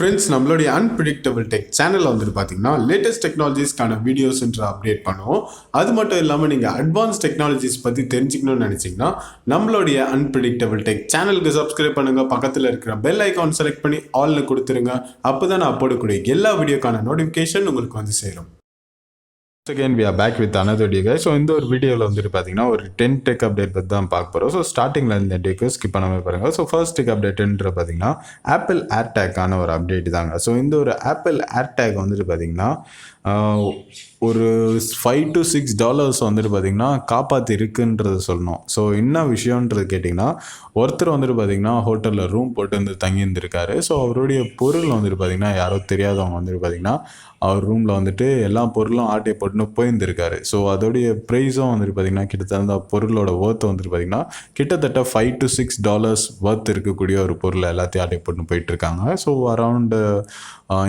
Friends, நம்மளுடைய unpredictable tech சேனலில் வந்துட்டு பார்த்தீங்கன்னா லேட்டஸ்ட் டெக்னாலஜிஸ்க்கான வீடியோஸ்ன்ற அப்டேட் பண்ணுவோம். அது மட்டும் இல்லாமல் நீங்கள் அட்வான்ஸ் டெக்னாலஜிஸ் பற்றி தெரிஞ்சுக்கணும்னு நினச்சிங்கன்னா நம்மளுடைய அன்பிரிடிக்டபிள் டெக் சேனலுக்கு சப்ஸ்கிரைப் பண்ணுங்கள். பக்கத்தில் இருக்கிற பெல் ஐக்கான் செலக்ட் பண்ணி ஆல்னு கொடுத்துருங்க. அப்போ தான் நான் போடக்கூடிய எல்லா வீடியோக்கான நோட்டிஃபிகேஷன் உங்களுக்கு வந்து சேரும். Again we are back with another video guys. So இந்த ஒரு வீடியோவில் வந்துட்டு பார்த்தீங்கன்னா ஒரு 10 டெக் அப்டேட் பற்றி தான் பார்க்க போகிறோம். ஸோ ஸ்டார்டிங்கில் இந்த டேக்கு ஸ்கிப் பண்ணாமல் பாருங்க. ஸோ ஃபர்ஸ்ட் டெக் அப்டேட்ன்ற பார்த்தீங்கன்னா ஆப்பிள் ஏர்டேக்கான ஒரு அப்டேட் தாங்க. ஸோ இந்த ஒரு ஆப்பிள் ஏர்டேக் வந்துட்டு பார்த்தீங்கன்னா ஒரு $5 to $6 வந்துட்டு பார்த்தீங்கன்னா காப்பாற்றி இருக்குன்றது சொல்லணும். ஸோ என்ன விஷயன்றது கேட்டிங்கன்னா, ஒருத்தர் வந்துட்டு பார்த்தீங்கன்னா ஹோட்டலில் ரூம் போட்டு வந்து தங்கியிருந்திருக்காரு. ஸோ அவருடைய பொருள் வந்துட்டு பார்த்தீங்கன்னா யாரோ தெரியாதவங்க வந்துட்டு பார்த்தீங்கன்னா அவர் ரூமில் வந்துட்டு எல்லா பொருளும் ஆட்டையை போட்டுன்னு போயிருந்திருக்காரு. ஸோ அதோடைய ப்ரைஸும் வந்துட்டு பார்த்தீங்கன்னா கிட்டத்தட்ட பொருளோட ஒர்த்து வந்துட்டு பார்த்தீங்கன்னா கிட்டத்தட்ட $5 to $6 ஒர்த் இருக்கக்கூடிய ஒரு பொருளை எல்லாத்தையும் ஆட்டையை போட்டுன்னு போயிட்டுருக்காங்க. ஸோ அரௌண்டு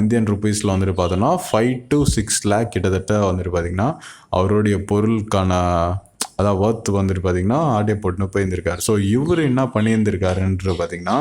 இந்தியன் ருபீஸில் வந்துட்டு பார்த்தோன்னா 5 to 6 lakh கிட்டத்தட்ட வந்துட்டு பார்த்திங்கன்னா அவருடைய பொருளுக்கான அதான் ஒர்த் வந்துட்டு பார்த்திங்கன்னா ஆட்டை போட்டுன்னு போயிருந்திருக்காரு. ஸோ இவர் என்ன பண்ணியிருந்திருக்காருன்றது பார்த்திங்கன்னா,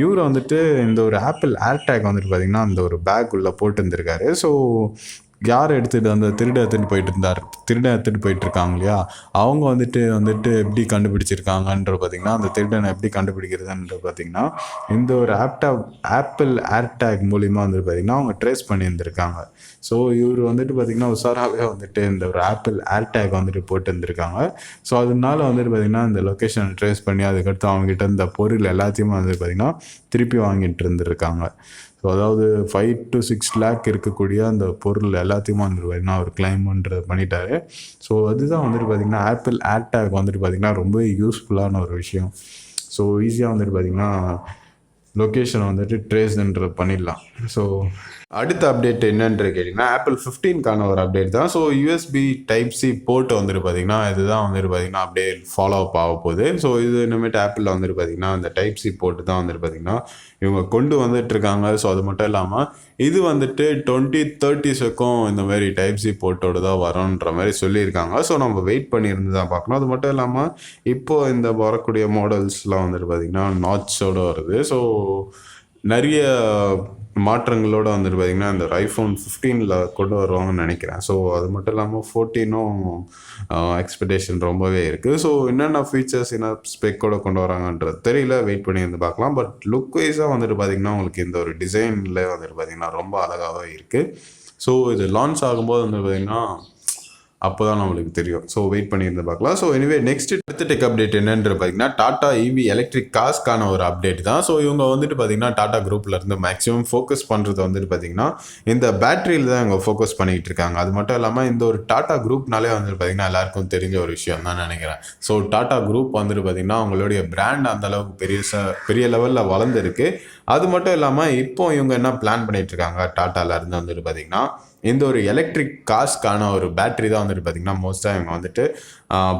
இவர் வந்துட்டு இந்த ஒரு ஆப்பிள் ஏர்டேக் வந்துட்டு பார்த்திங்கன்னா அந்த ஒரு பேக் உள்ள போட்டு இருந்திருக்காரு. ஸோ யார் எடுத்துகிட்டு அந்த திருட எடுத்துகிட்டு போயிட்டுருக்காங்க இல்லையா, அவங்க வந்துட்டு எப்படி கண்டுபிடிச்சிருக்காங்கன்ற பார்த்திங்கன்னா, அந்த திருடனை எப்படி கண்டுபிடிக்கிறதுன்ற பார்த்திங்கன்னா இந்த ஒரு ஆப்பிள் ஏர்டேக் மூலிமா வந்துட்டு பார்த்திங்கன்னா அவங்க ட்ரேஸ் பண்ணியிருந்திருக்காங்க. ஸோ இவர் வந்துட்டு பார்த்திங்கன்னா உஷாராகவே வந்துட்டு இந்த ஒரு ஆப்பிள் ஏர்டேக் வந்துட்டு போட்டு இருந்திருக்காங்க. ஸோ அதனால வந்துட்டு பார்த்திங்கன்னா இந்த லொக்கேஷனை ட்ரேஸ் பண்ணி அதுக்கடுத்து அவங்ககிட்ட இந்த பொருள் எல்லாத்தையுமே வந்துட்டு பார்த்திங்கன்னா திருப்பி வாங்கிட்டு இருந்திருக்காங்க. ஸோ அதாவது 5 to 6 lakh இருக்கக்கூடிய அந்த பொருள் எல்லாத்தையுமே வந்துட்டு பார்த்திங்கன்னா அவர் கிளைம்ன்றது பண்ணிட்டாரு. ஸோ அதுதான் வந்துட்டு பார்த்திங்கன்னா ஆப்பிள் ஏர்டேக் வந்துட்டு பார்த்திங்கன்னா ரொம்ப யூஸ்ஃபுல்லான ஒரு விஷயம். ஸோ ஈஸியாக வந்துட்டு பார்த்திங்கன்னா லொக்கேஷனை வந்துட்டு ட்ரேஸ்ன்றது பண்ணிடலாம். ஸோ அடுத்த அப்டேட் என்னன்ற கேட்டிங்கன்னா ஆப்பிள் 15க்கான ஒரு அப்டேட் தான். ஸோ USB Type-C போர்ட் வந்துட்டு பார்த்திங்கன்னா இதுதான் வந்துட்டு பார்த்திங்கன்னா அப்படியே ஃபாலோ அப் ஆக போகுது. ஸோ இது இனிமேட்டு ஆப்பிளில் வந்துட்டு பார்த்திங்கன்னா அந்த Type-C போர்ட்டு தான் வந்துட்டு பார்த்திங்கன்னா இவங்க கொண்டு வந்துட்டுருக்காங்க. ஸோ அது மட்டும் இல்லாமல் இது வந்துட்டு 2030s இந்த மாதிரி Type-C போர்ட்டோடு தான் வரும்ன்ற மாதிரி சொல்லியிருக்காங்க. ஸோ நம்ம வெயிட் பண்ணியிருந்து தான் பார்க்கணும். அது மட்டும் இல்லாமல் இப்போது இந்த வரக்கூடிய மாடல்ஸ்லாம் வந்துட்டு பார்த்திங்கன்னா நாட்சோடு வருது. ஸோ நிறைய மாற்றங்களோடு வந்துட்டு பார்த்திங்கன்னா இந்த iPhone 15 கொண்டு வருவாங்கன்னு நினைக்கிறேன். ஸோ அது மட்டும் இல்லாமல் 14 எக்ஸ்பெக்டேஷன் ரொம்பவே இருக்குது. ஸோ என்னென்ன ஃபீச்சர்ஸ் என்ன ஸ்பெக்கோடு கொண்டு வராங்கன்றது தெரியல, வெயிட் பண்ணி வந்து பார்க்கலாம். பட் லுக் வைஸாக வந்துட்டு பார்த்திங்கன்னா உங்களுக்கு இந்த ஒரு டிசைனில் வந்துட்டு பார்த்திங்கன்னா ரொம்ப அழகாகவே இருக்குது. ஸோ இது லான்ச் ஆகும்போது வந்துட்டு பார்த்திங்கன்னா அப்போ தான் நம்மளுக்கு தெரியும். ஸோ வெயிட் பண்ணியிருந்து பார்க்கலாம். ஸோ எனிவே நெக்ஸ்ட் அடுத்த டெக் அப்டேட் என்னன்ற பார்த்தீங்கன்னா டாடா EV எலக்ட்ரிக் கார்ஸ்க்கான ஒரு அப்டேட் தான். ஸோ இவங்க வந்துட்டு பார்த்தீங்கன்னா டாடா குரூப்பில் இருந்து மேக்ஸிமம் ஃபோக்கஸ் பண்ணுறது வந்துட்டு பார்த்தீங்கன்னா இந்த பேட்டரியில் தான் இவங்க ஃபோக்கஸ் பண்ணிகிட்டு இருக்காங்க. அது மட்டும் இல்லாமல் இந்த ஒரு டாடா குரூப்னாலே வந்துட்டு பார்த்தீங்கன்னா எல்லாருக்கும் தெரிஞ்ச ஒரு விஷயம் தான் நினைக்கிறேன். ஸோ டாடா குரூப் வந்துட்டு பார்த்தீங்கன்னா அவங்களுடைய பிராண்ட் அந்தளவுக்கு பெரிய லெவலில் வளர்ந்துருக்கு. அது மட்டும் இல்லாமல் இப்போ இவங்க என்ன பிளான் பண்ணிட்டு இருக்காங்க டாட்டாலேருந்து வந்துட்டு பார்த்தீங்கன்னா இந்த ஒரு எலக்ட்ரிக் கார்ஸ்க்கான ஒரு பேட்டரி தான் வந்துட்டு பார்த்திங்கன்னா மோஸ்ட்டாக இவங்க வந்துட்டு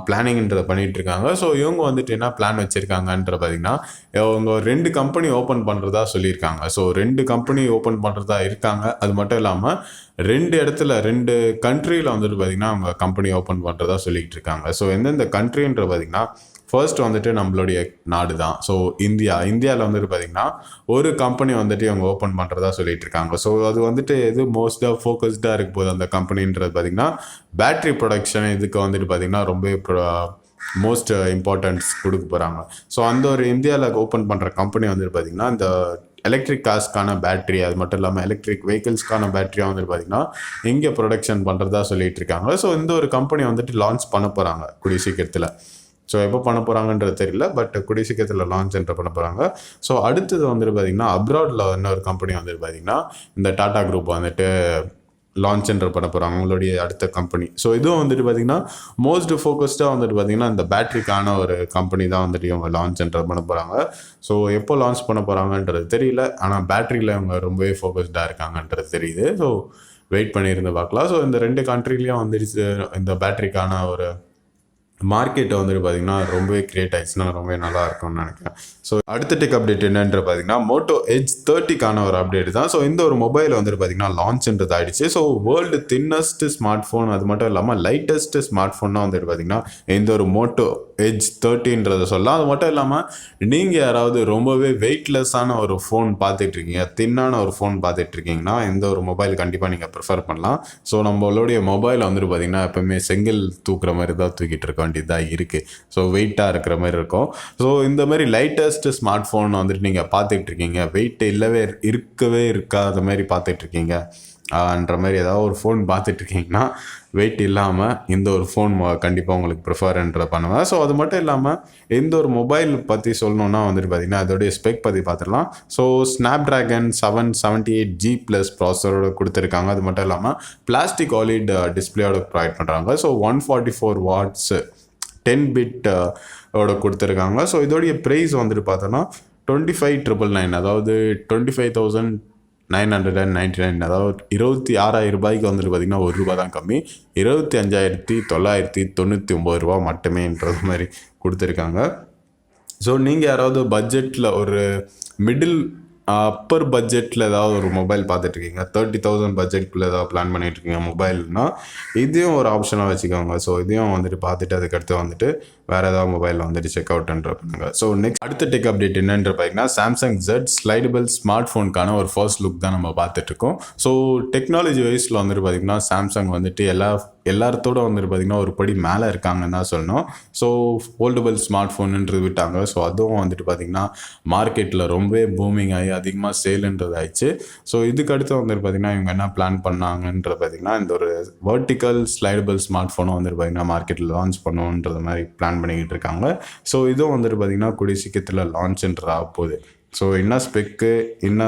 பிளானிங்ன்றதை பண்ணிகிட்டு இருக்காங்க. ஸோ இவங்க வந்துட்டு என்ன பிளான் வச்சுருக்காங்கன்ற பார்த்திங்கன்னா இவங்க 2 கம்பெனி ஓப்பன் பண்ணுறதா சொல்லியிருக்காங்க. ஸோ 2 கம்பெனி ஓப்பன் பண்ணுறதா இருக்காங்க. அது மட்டும் இல்லாமல் 2 கண்ட்ரியில் வந்துட்டு பார்த்திங்கன்னா அவங்க கம்பெனி ஓப்பன் பண்ணுறதா சொல்லிகிட்டு இருக்காங்க. ஸோ எந்தெந்த கண்ட்ரின்ற பார்த்திங்கன்னா ஃபர்ஸ்ட் வந்துட்டு நம்மளுடைய நாடு தான். ஸோ இந்தியாவில் வந்துட்டு பார்த்திங்கன்னா ஒரு கம்பெனி வந்துட்டு இவங்க ஓப்பன் பண்ணுறதா சொல்லிட்டு இருக்காங்க. ஸோ அது வந்துட்டு எது மோஸ்ட்டாக ஃபோக்கஸ்டாக இருக்க போது அந்த கம்பெனின்றது பார்த்திங்கன்னா பேட்ரி ப்ரொடக்ஷன் இதுக்கு வந்துட்டு பார்த்திங்கன்னா ரொம்ப மோஸ்ட் இம்பார்ட்டன்ஸ் கொடுக்க போகிறாங்க. ஸோ அந்த ஒரு இந்தியாவில் ஓப்பன் பண்ணுற கம்பெனி வந்துட்டு பார்த்திங்கன்னா இந்த எலக்ட்ரிக் கார்ஸ்க்கான பேட்ரி அது மட்டும் இல்லாமல் எலக்ட்ரிக் வெஹிக்கிள்ஸ்க்கான பேட்டரியாக வந்துட்டு பார்த்திங்கன்னா இங்கே ப்ரொடக்ஷன் பண்ணுறதா சொல்லிட்டு இருக்காங்க. ஸோ இந்த ஒரு கம்பெனி வந்துட்டு லான்ச் பண்ண போகிறாங்க கூடிய சீக்கிரத்தில். ஸோ எப்போ பண்ண போகிறாங்கன்றது தெரியல, பட் கூடிய சீக்கிரத்தில் லான்ச் பண்ண போகிறாங்க. ஸோ அடுத்தது வந்துட்டு பார்த்திங்கன்னா அப்ராடில் இன்னொரு கம்பெனி வந்துட்டு பார்த்திங்கன்னா இந்த டாடா குரூப் வந்துட்டு லான்ச் பண்ண போகிறாங்க அவங்களுடைய அடுத்த கம்பெனி. ஸோ இதுவும் வந்துட்டு பார்த்திங்கன்னா மோஸ்ட் ஃபோக்கஸ்டாக வந்துட்டு பார்த்திங்கன்னா இந்த பேட்டரிக்கான ஒரு கம்பெனி தான் வந்துட்டு இவங்க லான்ச் பண்ண போகிறாங்க. ஸோ எப்போ லான்ச் பண்ண போகிறாங்கன்றது தெரியல, ஆனால் பேட்டரியில் இவங்க ரொம்பவே ஃபோக்கஸ்டாக இருக்காங்கன்றது தெரியுது. ஸோ வெயிட் பண்ணியிருந்து பார்க்கலாம். ஸோ இந்த 2 கண்ட்ரிலையும் வந்துடுச்சு இந்த பேட்டரிக்கான ஒரு மார்க்கெட்டை வந்துட்டு பார்த்தீங்கன்னா ரொம்பவே கிரியேட் ஆயிடுச்சுன்னா ரொம்பவே நல்லா இருக்கும்னு நினைக்கிறேன். ஸோ அடுத்த டெக் அப்டேட் என்னன்ற பார்த்தீங்கன்னா மோட்டோ எட்ஜ் 30க்கான ஒரு அப்டேட் தான். ஸோ இந்த ஒரு மொபைல் வந்துட்டு பார்த்தீங்கன்னா லான்ச்ன்றது ஆயிடுச்சு. So world thinnest smart phone, அது மட்டும் இல்லாமல் லைட்டஸ்ட் ஸ்மார்ட் ஃபோன் தான் வந்துட்டு பார்த்தீங்கன்னா இந்த ஒரு மோட்டோ எட்ஜ் 30ன்றதை சொல்லலாம். அது மட்டும் இல்லாமல் நீங்கள் யாராவது ரொம்பவே வெயிட்லெஸ்ஸான ஒரு ஃபோன் பார்த்துட்டு இருக்கீங்க, தின்னான ஒரு ஃபோன் பார்த்துட்டு இருக்கீங்கன்னா இந்த ஒரு மொபைல் கண்டிப்பாக நீங்கள் ப்ரிஃபர் பண்ணலாம். ஸோ நம்மளுடைய மொபைல் வந்துட்டு பார்த்தீங்கன்னா எப்பவுமே செங்கல் தூக்குற மாதிரி தான் தூக்கிட்டு இருக்க வேண்டியதாக இருக்குது. ஸோ வெயிட்டாக இருக்கிற மாதிரி இருக்கும். ஸோ இந்த மாதிரி லைட்டஸ்ட் ஸ்மார்ட் ஃபோன் வந்துட்டு நீங்கள் பார்த்துட்டு இருக்கீங்க, வெயிட் இருக்கவே இருக்காத மாதிரி பார்த்துட்டு இருக்கீங்க ன்ற மாதிரி ஏதாவது ஒரு ஃபோன் பார்த்துட்டு இருக்கீங்கன்னா வெயிட் இல்லாமல் இந்த ஒரு ஃபோன் கண்டிப்பாக உங்களுக்கு ப்ரிஃபர்ன்ற பண்ணுவேன். ஸோ அது மட்டும் இல்லாமல் இந்த ஒரு மொபைல் பற்றி சொல்லணுன்னா வந்துட்டு பார்த்தீங்கன்னா அதோடைய ஸ்பெக் பற்றி பார்த்துடலாம். ஸோ ஸ்னாப்ட்ராகன் 778G ப்ளஸ் ப்ராசரோட கொடுத்துருக்காங்க. அது மட்டும் இல்லாமல் பிளாஸ்டிக் ஆலிட் டிஸ்பிளேயோட ப்ரொவைட் பண்ணுறாங்க. ஸோ 144 வாட்ஸ் 10 பிட் ஓட கொடுத்துருக்காங்க. ஸோ இதோடைய ப்ரைஸ் வந்துட்டு பார்த்தோன்னா 25,999, அதாவது 25,999, அதாவது 26,000 ரூபாய்க்கு வந்துட்டு பார்த்திங்கன்னா ₹1 தான் கம்மி, 25,999 மட்டுமேன்றது மாதிரி கொடுத்துருக்காங்க. ஸோ நீங்கள் யாராவது பட்ஜெட்டில் ஒரு மிடில் அப்பர் பட்ஜெட்டில் ஏதாவது ஒரு மொபைல் பார்த்துட்ருக்கீங்க, 30,000 பட்ஜெட்குள்ளே ஏதாவது பிளான் பண்ணிகிட்ருக்கீங்க மொபைல்னால் இதையும் ஒரு ஆப்ஷனாக வச்சுக்கோங்க. ஸோ இதையும் வந்துட்டு பார்த்துட்டு அதுக்கடுத்து வந்துட்டு வேறு ஏதாவது மொபைலில் வந்துட்டு செக் அவுட்ன்ற பண்ணுங்க. ஸோ நெக்ஸ்ட் அடுத்த டெக் அப்டேட் என்னன்ற பார்த்தீங்கன்னா சாம்சங் Z ஸ்லைடபிள் ஸ்மார்ட் ஃபோனுக்கான ஒரு ஃபர்ஸ்ட் லுக் தான் நம்ம பார்த்துட்ருக்கோம். ஸோ டெக்னாலஜி வைஸில் வந்துட்டு பார்த்திங்கன்னா சாம்சங் வந்துட்டு எல்லாத்தோட வந்துட்டு பார்த்திங்கன்னா ஒரு படி மேலே இருக்காங்கன்னு தான் சொல்லணும். ஸோ ஃபோல்டபுள் ஸ்மார்ட் ஃபோனுன்றது விட்டாங்க. ஸோ அதுவும் வந்துட்டு பார்த்திங்கன்னா மார்க்கெட்டில் ரொம்பவே பூமிங் ஆகி அதிகமாக சேலுன்றது ஆயிடுச்சு. ஸோ இதுக்கு அடுத்து வந்துட்டு பார்த்திங்கன்னா இவங்க என்ன பிளான் பண்ணாங்கன்றது பார்த்திங்கன்னா இந்த ஒரு வெர்டிக்கல் ஸ்லைடபிள் ஸ்மார்ட் ஃபோனும் வந்துட்டு பார்த்திங்கன்னா மார்க்கெட்டில் லான்ச் பண்ணுவோன்றது மாதிரி பிளான் பண்ணிக்கிட்டு இருக்காங்க. ஸோ இதுவும் வந்துட்டு பார்த்திங்கன்னா கூடிய சீக்கிரத்தில் லான்ச்ன்றது ஆக போகுது. ஸோ என்ன ஸ்பெக்கு என்ன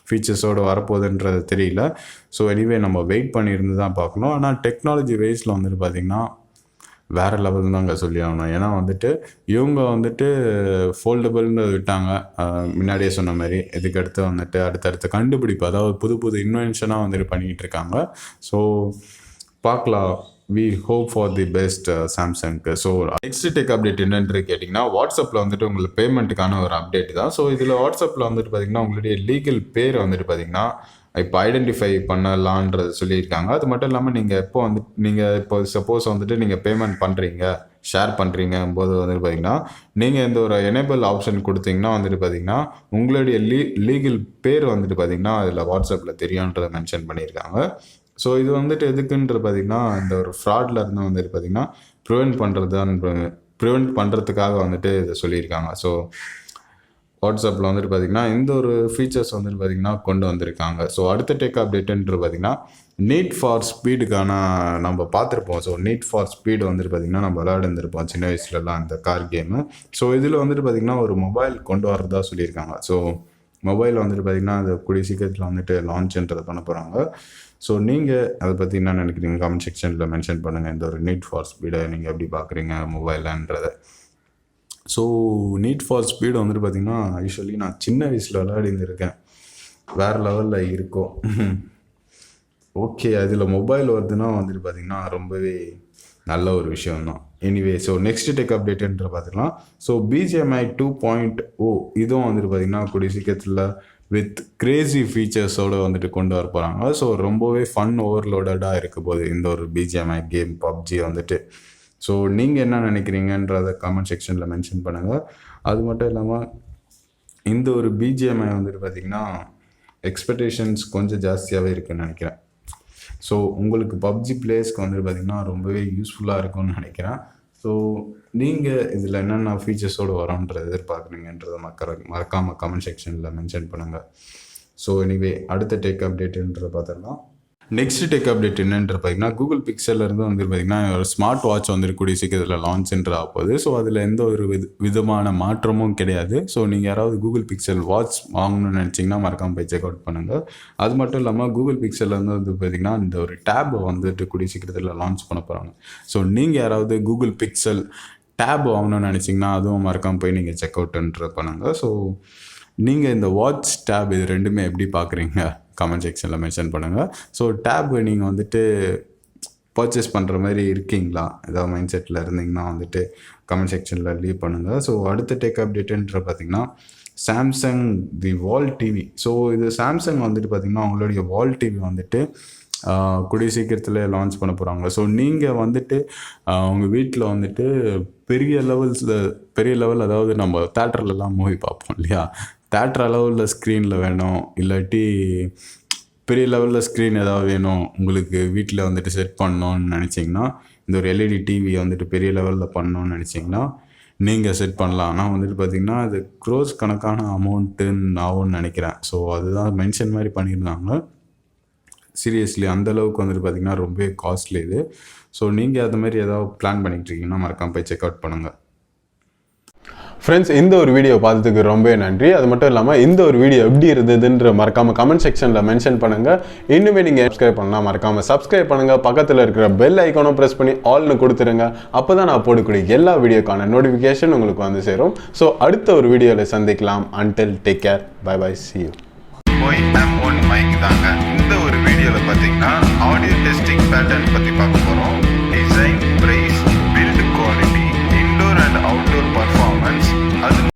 ஃபீச்சர்ஸோடு வரப்போகுதுன்றது தெரியல. ஸோ எனிவே நம்ம வெயிட் பண்ணியிருந்து தான் பார்க்கணும். ஆனால் டெக்னாலஜி வைஸில் வந்துட்டு பார்த்திங்கன்னா வேறு லெவல் தாங்க சொல்லி ஆகணும். ஏன்னா வந்துட்டு இவங்க வந்துட்டு ஃபோல்டபுள்னு விட்டாங்க முன்னாடியே சொன்ன மாதிரி. இதுக்கடுத்து வந்துட்டு அடுத்தடுத்த கண்டுபிடிப்பு, அதாவது புது புது இன்வென்ஷனாக வந்துட்டு பண்ணிக்கிட்டு இருக்காங்க. ஸோ பார்க்கலாம். We hope for the best சாம்சங்க்கு. ஸோ நெக்ஸ்ட் டெக் அப்டேட் என்னன்னு கேட்டிங்கன்னா வாட்ஸ்அப்பில் வந்துட்டு உங்களுக்கு பேமெண்ட்டுக்கான ஒரு அப்டேட் தான். ஸோ இதில் வாட்ஸ்அப்பில் வந்துட்டு பார்த்திங்கன்னா உங்களுடைய லீகல் பேர் வந்துட்டு பார்த்திங்கன்னா இப்போ ஐடென்டிஃபை பண்ணலான்றது சொல்லியிருக்காங்க. அது மட்டும் இல்லாமல் நீங்கள் இப்போ சப்போஸ் வந்துட்டு நீங்கள் பேமெண்ட் பண்ணுறீங்க, ஷேர் பண்ணுறீங்கும் போது வந்துட்டு பார்த்திங்கன்னா நீங்கள் இந்த ஒரு எனேபிள் ஆப்ஷன் கொடுத்தீங்கன்னா வந்துட்டு பார்த்திங்கன்னா உங்களுடைய லீகல் பேர் வந்துட்டு பார்த்திங்கன்னா அதில் வாட்ஸ்அப்பில் தெரியுன்றதை மென்ஷன் பண்ணியிருக்காங்க. ஸோ இது வந்துட்டு எதுக்குன்ற பார்த்திங்கன்னா இந்த ஒரு ஃப்ராடில் இருந்து வந்துட்டு பார்த்திங்கன்னா ப்ரிவெண்ட் பண்ணுறதுக்காக வந்துட்டு இதை சொல்லியிருக்காங்க. ஸோ வாட்ஸ்அப்பில் வந்துட்டு பார்த்திங்கன்னா இந்த ஒரு ஃபீச்சர்ஸ் வந்துட்டு பார்த்திங்கன்னா கொண்டு வந்திருக்காங்க. ஸோ அடுத்த டெக் அப்டேட்டுன்ற பார்த்திங்கன்னா நீட் ஃபார் ஸ்பீடுக்கான நம்ம பார்த்துருப்போம். ஸோ நீட் ஃபார் ஸ்பீடு வந்துட்டு பார்த்திங்கன்னா நம்ம விளையாடுந்துருப்போம் சின்ன வயசுலலாம் அந்த கார் கேமு. ஸோ இதில் வந்துட்டு பார்த்திங்கன்னா ஒரு மொபைல் கொண்டு வரதா சொல்லியிருக்காங்க. ஸோ மொபைல் வந்துட்டு பார்த்திங்கன்னா அது கூடிய சீக்கிரத்தில் வந்துட்டு லான்ச்ன்றதை பண்ண போகிறாங்க. ஸோ நீங்கள் அதை பற்றி என்ன நினைக்கிறீங்க கமெண்ட் செக்ஷனில் மென்ஷன் பண்ணுங்கள். இந்த ஒரு நீட் ஃபார் ஸ்பீடை நீங்கள் எப்படி பார்க்குறீங்க மொபைலன்றதை. ஸோ நீட் ஃபார் ஸ்பீடு வந்துட்டு பார்த்திங்கன்னா யூஸ்வலி நான் சின்ன வயசில் விளையாடிருந்திருக்கேன். வேறு லெவலில் இருக்கும். ஓகே, அதில் மொபைல் வருதுன்னா வந்துட்டு பார்த்திங்கன்னா ரொம்பவே நல்ல ஒரு விஷயம்தான். எனிவே ஸோ நெக்ஸ்ட் டெக் அப்டேட்டுன்ற பார்த்துக்கலாம். ஸோ BGMI 2.0 இதுவும் வந்துட்டு பார்த்திங்கன்னா கூடிய சீக்கிரத்தில் வித் கிரேசி ஃபீச்சர்ஸோடு வந்துட்டு கொண்டு வர போகிறாங்க. ஸோ ரொம்பவே ஃபன் ஓவர்லோடடாக இருக்க போது இந்த ஒரு BGMI கேம் PUBG வந்துட்டு. ஸோ நீங்கள் என்ன நினைக்கிறீங்கன்றதை கமெண்ட் செக்ஷனில் மென்ஷன் பண்ணுங்கள். அது மட்டும் இல்லாமல் இந்த ஒரு BGMI வந்துட்டு பார்த்திங்கன்னா எக்ஸ்பெக்டேஷன்ஸ் கொஞ்சம் ஜாஸ்தியாகவே இருக்குதுன்னு நினைக்கிறேன். ஸோ உங்களுக்கு PUBG பிளேயர்ஸ்க்கு வந்துட்டு பார்த்திங்கன்னா ரொம்பவே யூஸ்ஃபுல்லாக இருக்கும்னு நினைக்கிறேன். ஸோ நீங்கள் இதில் என்னென்ன ஃபீச்சர்ஸோடு வரோன்றதை எதிர்பார்க்குறீங்கன்றதை மறக்காமல் கமெண்ட் செக்ஷனில் மென்ஷன் பண்ணுங்கள். ஸோ எனிவே அடுத்த டெக் அப்டேட்டுன்றதை பார்த்துடலாம். நெக்ஸ்ட் டெக் அப்டேட் என்னன்ற பார்த்தீங்கன்னா கூகுள் பிக்சல்லேருந்து வந்துட்டு பார்த்திங்கன்னா ஒரு ஸ்மார்ட் வாட்ச் வந்துருக்கூடிய சீக்கிரத்தில் லான்ச்ன்ற ஆகுது. ஸோ அதில் எந்த ஒரு விதமான மாற்றமும் கிடையாது. ஸோ நீங்கள் யாராவது கூகுள் பிக்சல் வாட்ச் வாங்கணும்னு நினச்சிங்கன்னா மறக்காமல் போய் செக் அவுட் பண்ணுங்கள். அது மட்டும் இல்லாமல் கூகுள் பிக்சல்லேருந்து வந்து பார்த்திங்கன்னா இந்த ஒரு டேப் வந்துட்டு கூடிய சீக்கிரத்தில் லான்ச் பண்ண போகிறாங்க. ஸோ நீங்கள் யாராவது கூகுள் பிக்சல் டேப் வாங்கணும்னு நினச்சிங்கன்னா அதுவும் மறக்காமல் போய் நீங்கள் செக் அவுட்ன்ற பண்ணுங்கள். ஸோ நீங்கள் இந்த வாட்ச் டேப் இது ரெண்டுமே எப்படி பார்க்குறீங்க கமெண்ட் செக்ஷனில் மென்ஷன் பண்ணுங்கள். ஸோ டேப் நீங்கள் வந்துட்டு பர்ச்சேஸ் பண்ணுற மாதிரி இருக்கீங்களா, ஏதாவது மைண்ட் செட்டில் இருந்தீங்கன்னா வந்துட்டு கமெண்ட் செக்ஷனில் லீவ் பண்ணுங்கள். ஸோ அடுத்த டெக் அப்டேட்டுன்ற பார்த்திங்கன்னா சாம்சங் தி வால் டிவி. ஸோ இது சாம்சங் வந்துட்டு பார்த்திங்கன்னா அவங்களுடைய வால் டிவி வந்துட்டு கூடிய சீக்கிரத்தில் லான்ச் பண்ண போகிறாங்க. ஸோ நீங்கள் வந்துட்டு உங்கள் வீட்டில் வந்துட்டு பெரிய லெவல், அதாவது நம்ம தேட்டர்லலாம் மூவி பார்ப்போம் இல்லையா, தேட்டர் அளவில் ஸ்க்ரீனில் வேணும், இல்லாட்டி பெரிய லெவலில் ஸ்க்ரீன் ஏதாவது வேணும் உங்களுக்கு வீட்டில் வந்துட்டு செட் பண்ணணுன்னு நினச்சிங்கன்னா, இந்த ஒரு எல்இடி டிவி வந்துட்டு பெரிய லெவலில் பண்ணணுன்னு நினச்சிங்கன்னா நீங்கள் செட் பண்ணலாம். ஆனால் வந்துட்டு பார்த்திங்கன்னா அது க்ரோஸ் கணக்கான அமௌண்ட்டுன்னு ஆகும்னு நினைக்கிறேன். ஸோ அதுதான் மென்ஷன் மாதிரி பண்ணியிருந்தாங்க. சீரியஸ்லி அந்தளவுக்கு வந்துட்டு பார்த்திங்கன்னா ரொம்பவே காஸ்ட்லி இது. ஸோ நீங்கள் அது மாதிரி ஏதாவது பிளான் பண்ணிகிட்டு இருக்கீங்கன்னா மறக்காமல் போய் செக் அவுட் பண்ணுங்கள். ஃப்ரெண்ட்ஸ், இந்த ஒரு வீடியோ பார்த்ததுக்கு ரொம்ப நன்றி. அது மட்டும் இல்லாமல் இந்த ஒரு வீடியோ எப்படி இருந்ததுன்ற மறக்காமல் கமெண்ட் செக்ஷனில் மென்ஷன் பண்ணுங்கள். இன்னுமே நீங்கள் சப்ஸ்கிரைப் பண்ணால் மறக்காமல் சப்ஸ்கிரைப் பண்ணுங்கள். பக்கத்தில் இருக்கிற பெல் ஐக்கானும் ப்ரெஸ் பண்ணி ஆல்னு கொடுத்துருங்க. அப்போ தான் நான் போடக்கூடிய எல்லா வீடியோக்கான நோட்டிஃபிகேஷன் உங்களுக்கு வந்து சேரும். ஸோ அடுத்த ஒரு வீடியோவில் சந்திக்கலாம். Until take care, bye bye, see you. Mic தாங்க. இந்த ஒரு வீடியோவில் பார்த்தீங்கன்னா ஆடியோ டெஸ்டிங் பேட்டர்ன் பற்றி பார்க்க